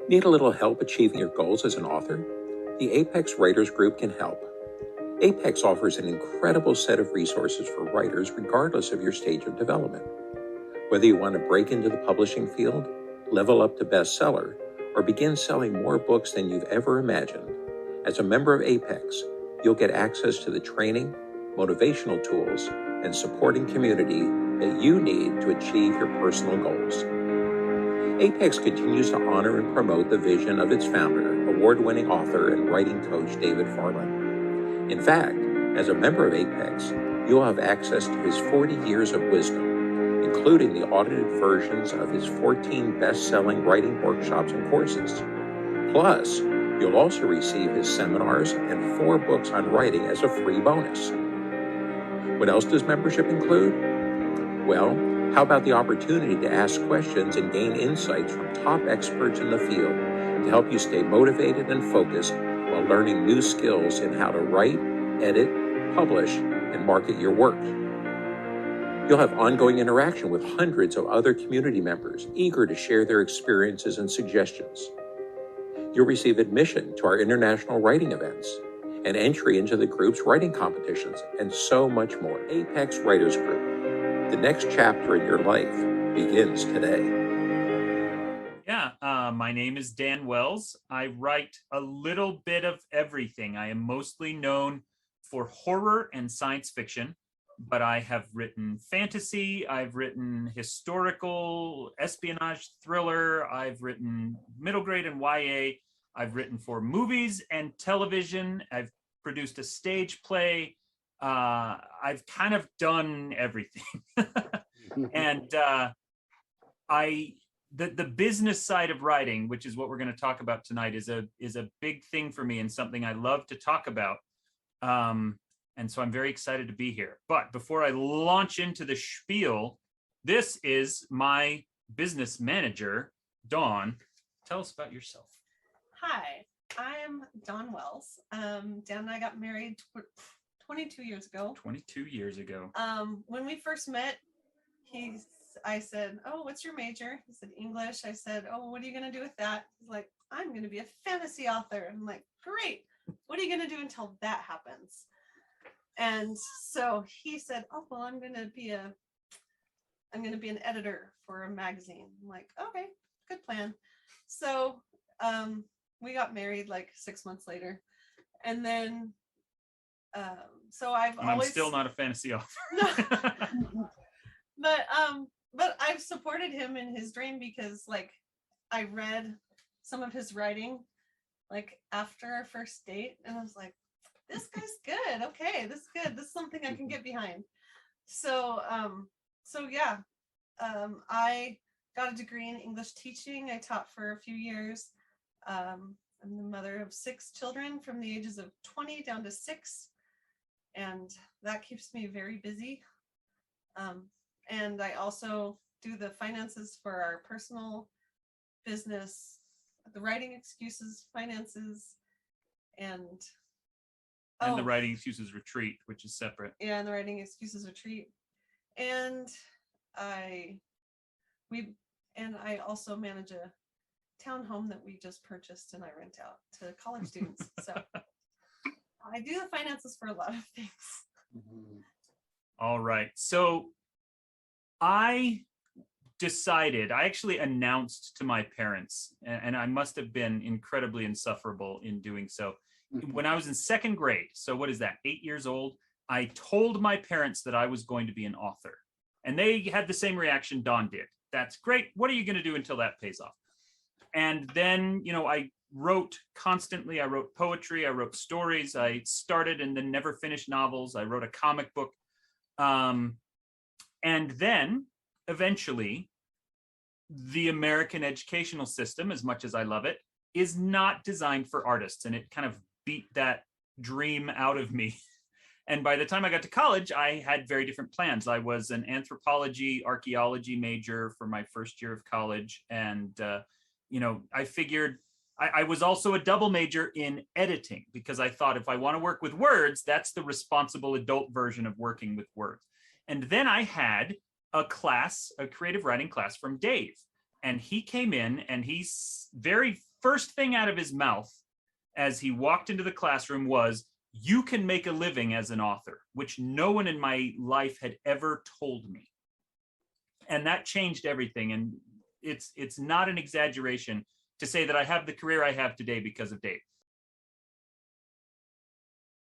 Need a little help achieving your goals as an author? The Apex Writers Group can help. Apex offers an incredible set of resources for writers regardless of your stage of development. Whether you want to break into the publishing field, level up to bestseller, or begin selling more books than you've ever imagined, as a member of Apex, you'll get access to the training, motivational tools, and supporting community that you need to achieve your personal goals. Apex continues to honor and promote the vision of its founder, award-winning author and writing coach David Farland. In fact, as a member of Apex, you'll have access to his 40 years of wisdom, including the audited versions of his 14 best-selling writing workshops and courses. Plus, you'll also receive his seminars and 4 books on writing as a free bonus. What else does membership include? Well, how about the opportunity to ask questions and gain insights from top experts in the field to help you stay motivated and focused while learning new skills in how to write, edit, publish, and market your work. You'll have ongoing interaction with hundreds of other community members eager to share their experiences and suggestions. You'll receive admission to our international writing events and entry into the group's writing competitions, and so much more. Apex Writers Group. The next chapter in your life begins today. My name is Dan Wells. I write a little bit of everything. I am mostly known for horror and science fiction, but I have written fantasy, I've written historical, espionage, thriller, I've written middle grade and YA, I've written for movies and television, I've produced a stage play, I've kind of done everything. And the business side of writing, which is what we're going to talk about tonight, is a big thing for me and something I love to talk about. And so I'm very excited to be here. But before I launch into the spiel, this is my business manager, Dawn. Tell us about yourself. Hi, I'm Dawn Wells. Dan and I got married 22 years ago. 22 years ago. When we first met, I said, "Oh, what's your major?" He said, "English." I said, "Oh, what are you going to do with that?" He's like, "I'm going to be a fantasy author." I'm like, "Great. What are you going to do until that happens?" And so he said, "Oh, well, I'm going to be an editor for a magazine." I'm like, "Okay, good plan." So we got married like 6 months later, and then so I'm still not a fantasy author. No. But I've supported him in his dream because like I read some of his writing like after our first date, and I was like, this guy's good. Okay, this is good. This is something I can get behind. So I got a degree in English teaching. I taught for a few years. I'm the mother of 6 children from the ages of 20 down to 6, and that keeps me very busy. And I also do the finances for our personal business, the Writing Excuses finances, and the Writing Excuses retreat, which is separate. Yeah, and the Writing Excuses retreat. And I also manage a townhome that we just purchased and I rent out to college students. So I do the finances for a lot of things. Mm-hmm. All right. So I actually announced to my parents, and I must have been incredibly insufferable in doing so. When I was in 2nd grade, so what is that, 8 years old, I told my parents that I was going to be an author. And they had the same reaction Dawn did. That's great. What are you going to do until that pays off? And then, I wrote constantly. I wrote poetry. I wrote stories. I started and then never finished novels. I wrote a comic book. And then eventually the American educational system, as much as I love it, is not designed for artists. And it kind of beat that dream out of me. And by the time I got to college, I had very different plans. I was an anthropology, archaeology major for my first year of college. And, I figured I was also a double major in editing because I thought if I want to work with words, that's the responsible adult version of working with words. And then I had a creative writing class from Dave. And he came in and he's very first thing out of his mouth as he walked into the classroom was, "You can make a living as an author," which no one in my life had ever told me. And that changed everything. And it's not an exaggeration to say that I have the career I have today because of Dave.